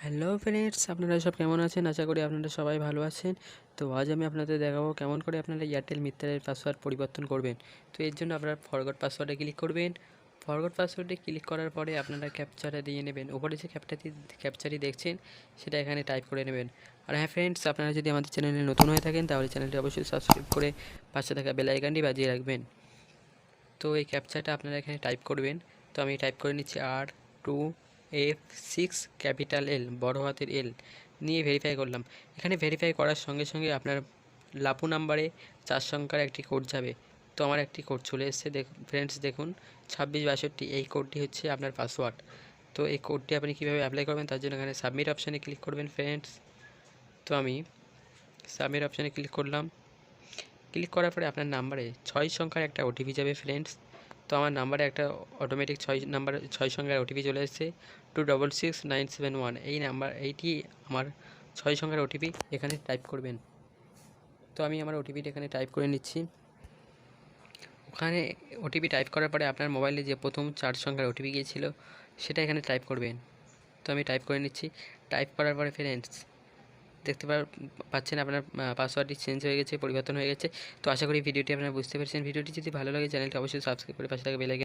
Hello friends, আপনারা সব কেমন আছেন? আশা করি আপনারা সবাই ভালো আছেন। তো আজ আমি আপনাদের দেখাবো কেমন করে আপনারা এয়ারটেল মিত্রের পাসওয়ার্ড পরিবর্তন করবেন। তো এর জন্য আপনারা ফরগট পাসওয়ার্ডে ক্লিক করবেন। ফরগট পাসওয়ার্ডে ক্লিক করার পরে আপনারা ক্যাপচারে দিয়ে নেবেন। উপরে যে ক্যাপচারটি দেখছেন সেটা এখানে টাইপ করে নেবেন। আর হ্যাঁ ফ্রেন্ডস, আপনারা যদি আমাদের চ্যানেলে নতুন হয়ে থাকেন তাহলে চ্যানেলটি অবশ্যই সাবস্ক্রাইব করে পাশে থাকা বেল আইকনটি বাজিয়ে রাখবেন। তো এই ক্যাপচারটা আপনারা এখানে টাইপ করবেন। তো আমি টাইপ করে নিচ্ছি R2F6 ক্যাপিটাল L বড় হাতের L নিয়ে ভেরিফাই করলাম। এখানে ভেরিফাই করার সঙ্গে সঙ্গে আপনার লাপু নাম্বারে 4 সংখ্যার একটি কোড যাবে। তো আমার একটি কোড চলে এসেছে, ফ্রেন্ডস দেখুন 2662। এই কোডটি হচ্ছে আপনার পাসওয়ার্ড। তো এই কোডটি আপনি কীভাবে অ্যাপ্লাই করবেন তার জন্য এখানে সাবমিট অপশানে ক্লিক করবেন ফ্রেন্ডস। তো আমি সাবমিট অপশানে ক্লিক করলাম। ক্লিক করার পরে আপনার নাম্বারে 6 সংখ্যার একটা ওটিপি যাবে ফ্রেন্ডস। তো আমার নাম্বারে একটা অটোমেটিক 6 সংখ্যার ওটিপি চলে এসেছে 266971। এইটি আমার 6 সংখ্যার ওটিপি এখানে টাইপ করবেন। তো আমি আমার ওটিপিটা এখানে টাইপ করে নিচ্ছি। ওখানে ওটিপি টাইপ করার পরে আপনার মোবাইলে যে প্রথম 4 সংখ্যার ওটিপি গিয়েছিল সেটা এখানে টাইপ করবেন। তো আমি টাইপ করে নিচ্ছি। টাইপ করার পরে ফ্রেন্ডস দেখতে পাচ্ছেন আপনার পাসওয়ার্ডটি চেঞ্জ হয়ে গেছে, পরিবর্তন হয়ে গেছে। তো আশা করি ভিডিওটি আপনারা বুঝতে পেরেছেন। ভিডিওটি যদি ভালো লাগে চ্যানেলটি অবশ্যই সাবস্ক্রাইব করে পাশে থাকা বেল আইকন